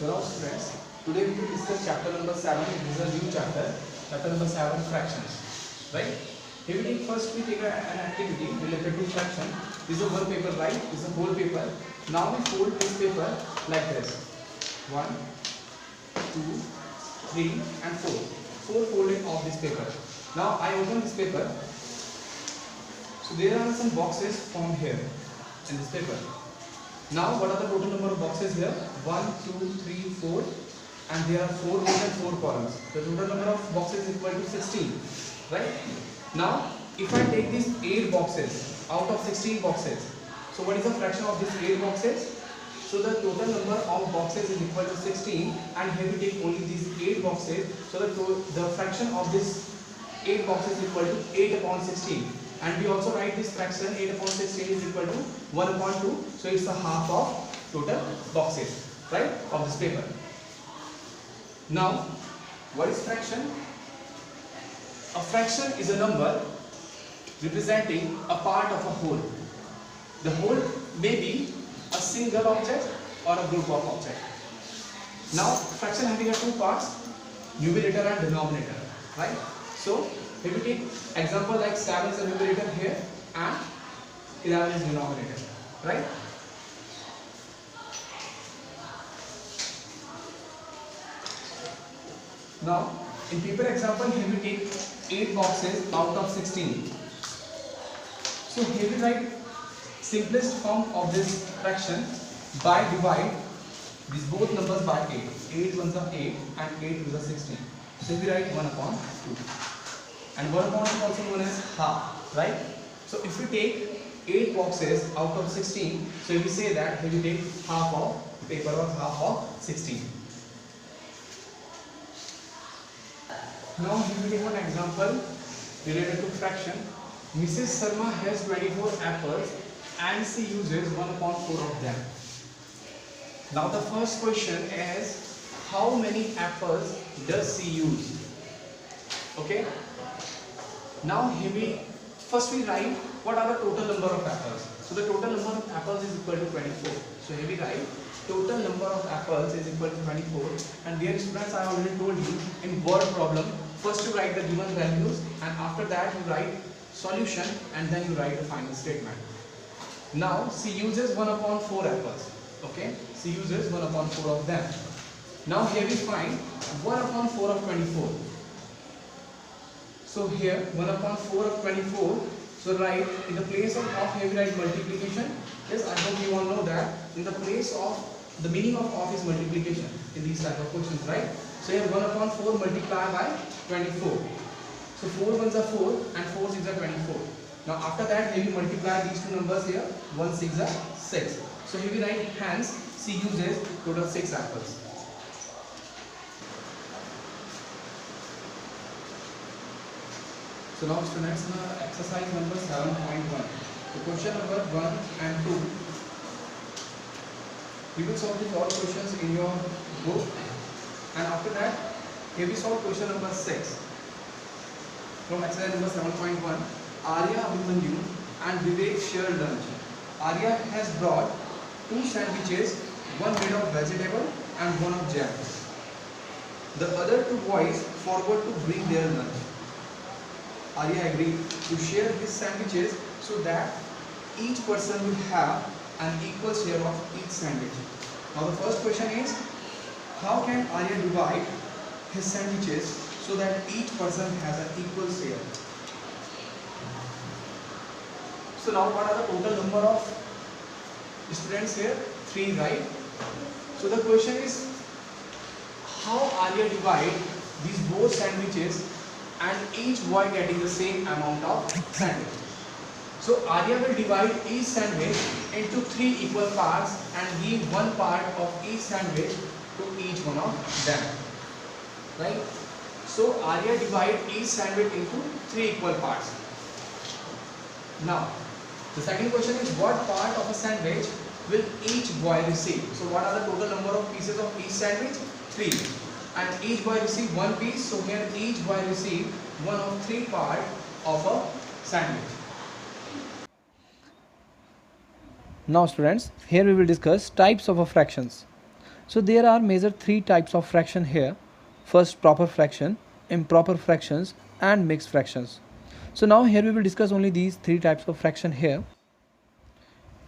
So now students, today we will discuss chapter number 7. This is a new chapter, chapter number 7, fractions. Right? Here we take first we take an activity related to fraction. This is one paper, right? This is a whole paper. Now we fold this paper like this. 1, 2, 3 and 4. 4 folding of this paper. Now I open this paper. So there are some boxes formed here in this paper. Now what are the total number of boxes here? 1, 2, 3, 4 and there are 4 rows and 4 columns. The total number of boxes is equal to 16. Right? Now if I take these 8 boxes out of 16 boxes, so what is the fraction of these 8 boxes? So the total number of boxes is equal to 16 and here we take only these 8 boxes. So the fraction of this 8 boxes is equal to 8 upon 16. And we also write this fraction 8 upon 16 is equal to 1 upon 2. So it's the half of total boxes, right, of this paper. Now, what is fraction? A fraction is a number representing a part of a whole. The whole may be a single object or a group of objects. Now, fraction having two parts, numerator and denominator, right? So, here we take example like 7 is a numerator here and 11 is denominator, right? Now, in paper example, here we take 8 boxes out of 16. So, here we write simplest form of this fraction by divide these both numbers by 8. 8 ones are 8 and 8 is a 16. So, we write 1 upon 2. And 1 upon 2 also known as half, right? So, if we take 8 boxes out of 16, so we say that here we take half of paper or half of 16. Now, here we take one example related to fraction. Mrs. Sharma has 24 apples and she uses 1 upon 4 of them. Now, the first question is how many apples does she use? Okay. Now here we write what are the total number of apples. So the total number of apples is equal to 24. So here we write total number of apples is equal to 24. And dear students, I already told you in word problem, first you write the given values and after that you write solution and then you write the final statement. Now she uses 1 upon 4 apples. Okay, she uses 1 upon 4 of them. Now here we find 1 upon 4 of 24. So here 1 upon 4 of 24. So write in the place of here we write multiplication. Yes, I hope you all know that in the place of the meaning of is multiplication in these type of questions, right? So here 1 upon 4 multiplied by 24. So 4 ones are 4 and 4 6 are 24. Now after that here we multiply these two numbers here. 1 6 are 6. So here we write hence she uses total 6 apples. So now students, exercise number 7.1. So question number 1 and 2. We will solve these all questions in your book. And after that, here we solve question number 6. From exercise number 7.1. Arya, Abhimanyu and Vivek share lunch. Arya has brought 2 sandwiches, one made of vegetable and one of jam. The other 2 boys forgot to bring their lunch. Arya agreed to share his sandwiches so that each person will have an equal share of each sandwich. Now the first question is, how can Arya divide his sandwiches so that each person has an equal share? So now what are the total number of students here? 3, right? So the question is, how Arya divide these both sandwiches and each boy getting the same amount of sandwich. So Arya will divide each sandwich into 3 equal parts and give 1 part of each sandwich to each one of them. Right? So Arya divide each sandwich into 3 equal parts. Now, the second question is what part of a sandwich will each boy receive? So what are the total number of pieces of each sandwich? 3. And each boy receive 1 piece, so here each boy receive 1 of 3 part of a sandwich. Now students, here we will discuss types of fractions. So there are major three types of fraction here. First, proper fraction, improper fractions, and mixed fractions. So now here we will discuss only these three types of fraction here.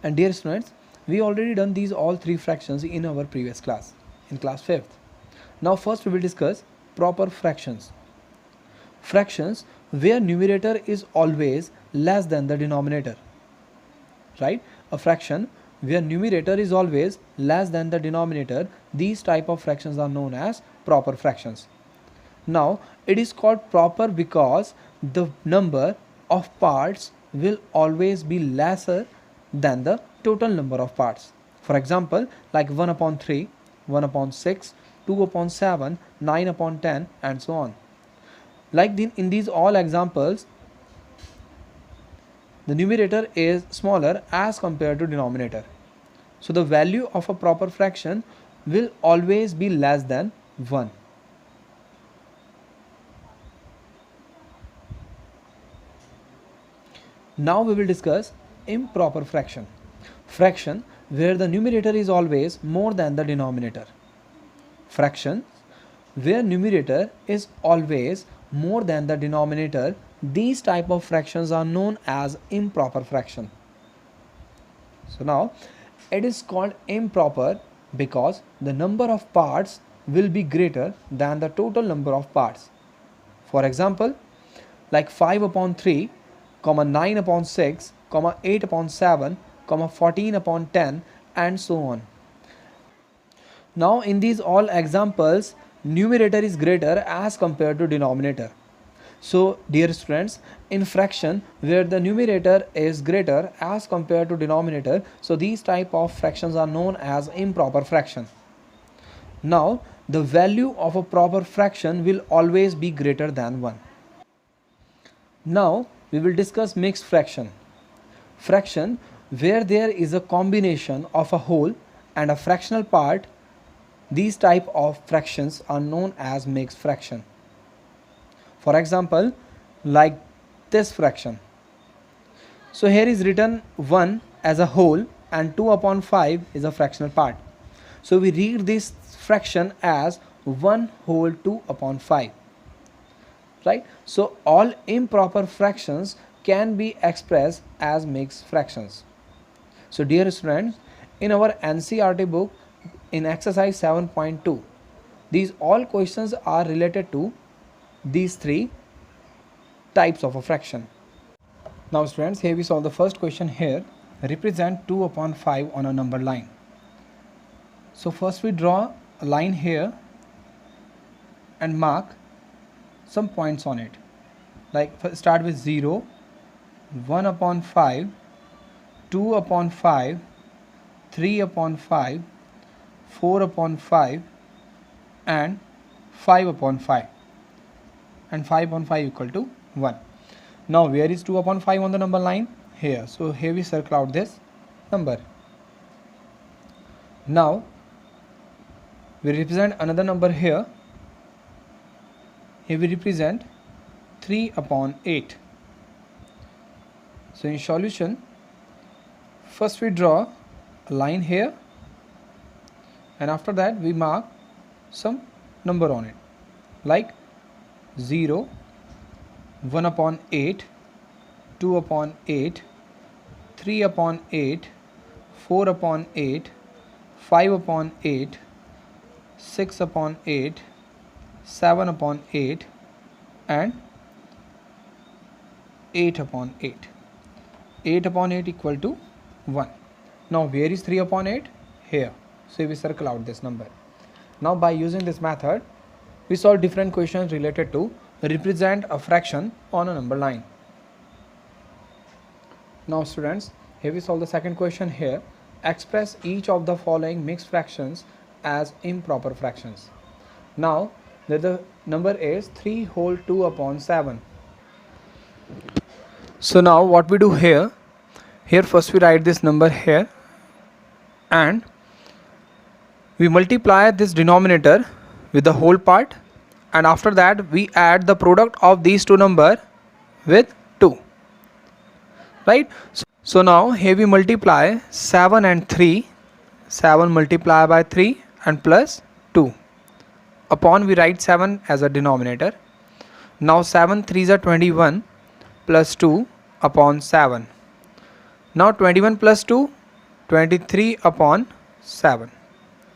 And dear students, we already done these all three fractions in our previous class, in class 5th. Now first we will discuss proper fractions. Fractions where numerator is always less than the denominator. Right? A fraction where numerator is always less than the denominator, these type of fractions are known as proper fractions. Now it is called proper because the number of parts will always be lesser than the total number of parts. For example, like 1 upon 3, 1 upon 6, 2 upon 7, 9 upon 10, and so on. Like in these all examples, the numerator is smaller as compared to denominator. So the value of a proper fraction will always be less than 1. Now we will discuss improper fraction. Fraction where the numerator is always more than the denominator. Fraction where numerator is always more than the denominator, these type of fractions are known as improper fraction. So now it is called improper because the number of parts will be greater than the total number of parts. For example, like 5 upon 3, 9 upon 6, 8 upon 7, 14 upon 10, and so on. Now in these all examples, numerator is greater as compared to denominator. So dear students, in fraction where the numerator is greater as compared to denominator, so these type of fractions are known as improper fraction. Now the value of a proper fraction will always be greater than 1. Now we will discuss mixed fraction. Fraction where there is a combination of a whole and a fractional part, these type of fractions are known as mixed fraction. For example, like this fraction. So here is written 1 as a whole and 2 upon 5 is a fractional part. So we read this fraction as 1 whole 2 upon 5. Right? So all improper fractions can be expressed as mixed fractions. So dear students, in our NCERT book in exercise 7.2, these all questions are related to these three types of a fraction. Now students, here we solve the first question here. Represent 2 upon 5 on a number line. So first we draw a line here and mark some points on it. Like start with 0, 1 upon 5, 2 upon 5, 3 upon 5, 4 upon 5, and 5 upon 5. And 5 upon 5 equal to 1. Now where is 2 upon 5 on the number line? Here. So here we circle out this number. Now we represent another number here. Here we represent 3 upon 8. So in solution, first we draw a line here and after that we mark some number on it, like 0, 1 upon 8, 2 upon 8, 3 upon 8, 4 upon 8, 5 upon 8, 6 upon 8, 7 upon 8, and 8 upon 8. 8 upon 8 equal to 1. Now where is 3 upon 8? Here. So we circle out this number. Now by using this method, we solve different questions related to represent a fraction on a number line. Now students, here we solve the second question here. Express each of the following mixed fractions as improper fractions. Now the number is 3 whole 2 upon 7. So now what we do here first we write this number here and we multiply this denominator with the whole part, and after that we add the product of these two numbers with 2. Right? So now here we multiply 7 and 3. 7 multiplied by 3 and plus 2. Upon we write 7 as a denominator. Now 7 3s are 21 plus 2 upon 7. Now 21 plus 2, 23 upon 7.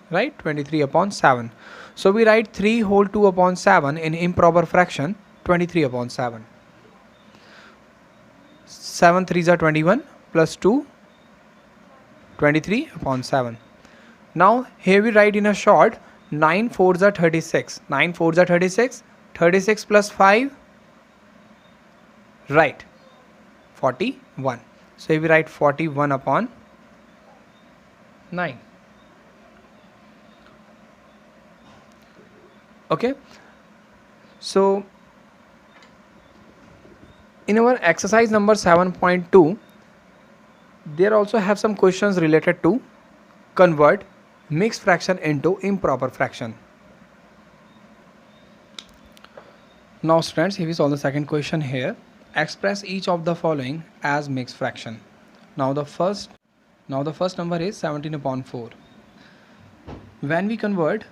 Right? 23 upon 7. So we write 3 whole 2 upon 7 in improper fraction, 23 upon 7. 7 3s are 21 plus 2, 23 upon 7. Now here we write in a short 9 4s are 36. 9 4s are 36. 36 plus 5, right, 41. So here we write 41 upon 9. Okay. So in our exercise number 7.2, there also have some questions related to convert mixed fraction into improper fraction. Now students, here we solve the second question here. Express each of the following as mixed fraction. Now the first number is 17 upon 4. When we convert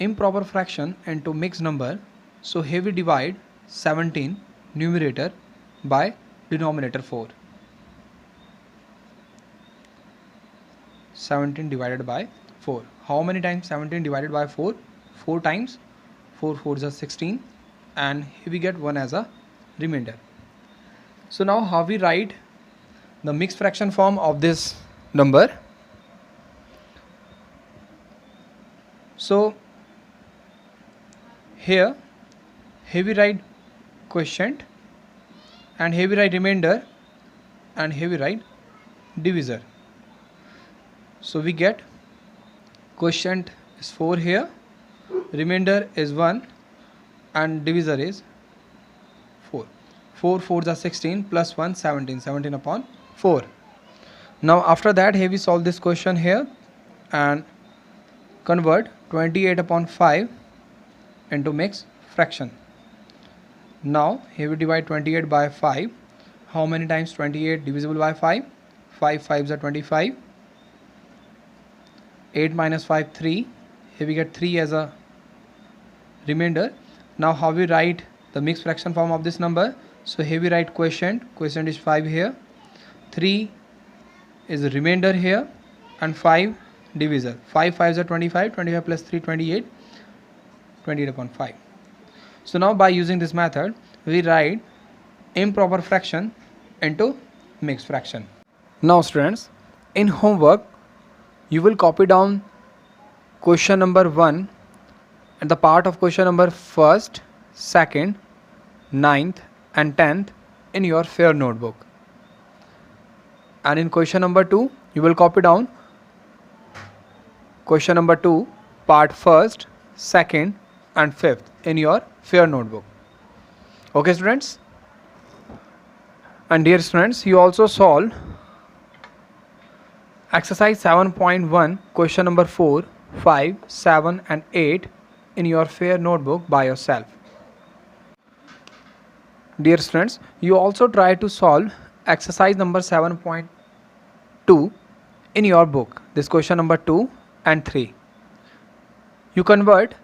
improper fraction into mixed number, so here we divide 17 numerator by denominator 4. 17 divided by 4. How many times 17 divided by 4? 4 times. 4 4s are 16, and here we get 1 as a remainder. So now how we write the mixed fraction form of this number? So here we write quotient, and here we write remainder, and here we write divisor. So we get quotient is 4 here, remainder is 1, and divisor is 4. 4 4s are 16 plus 1 17. 17 upon 4. Now after that, here we solve this question here and convert 28 upon 5 into mixed fraction. Now here we divide 28 by 5. How many times 28 divisible by 5? 5 5s are 25. 8 minus 5 3. Here we get 3 as a remainder. Now how we write the mixed fraction form of this number? So here we write quotient is 5 here, 3 is a remainder here, and 5 divisor. 5 5s are 25, 25 plus 3 28, 28 upon 5. So now by using this method, we write improper fraction into mixed fraction. Now students, in homework you will copy down question number 1 and the part of question number 1st, 2nd, 9th and 10th in your fair notebook. And in question number 2, you will copy down question number 2, part 1st, 2nd and 5th in your fair notebook. Okay students? And dear students, you also solve exercise 7.1, question number 4, 5, 7 and 8 in your fair notebook by yourself. Dear students, you also try to solve exercise number 7.2 in your book, this question number 2 and 3. You convert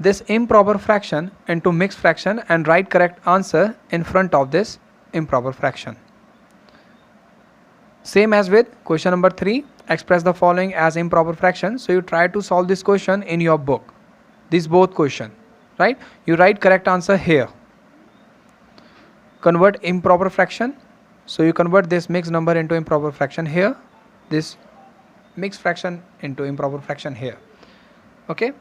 this improper fraction into mixed fraction and write correct answer in front of this improper fraction. Same as with question number 3, express the following as improper fraction. So you try to solve this question in your book, these both question, right? You write correct answer here. Convert improper fraction, so you convert this mixed number into improper fraction here, this mixed fraction into improper fraction here. Okay.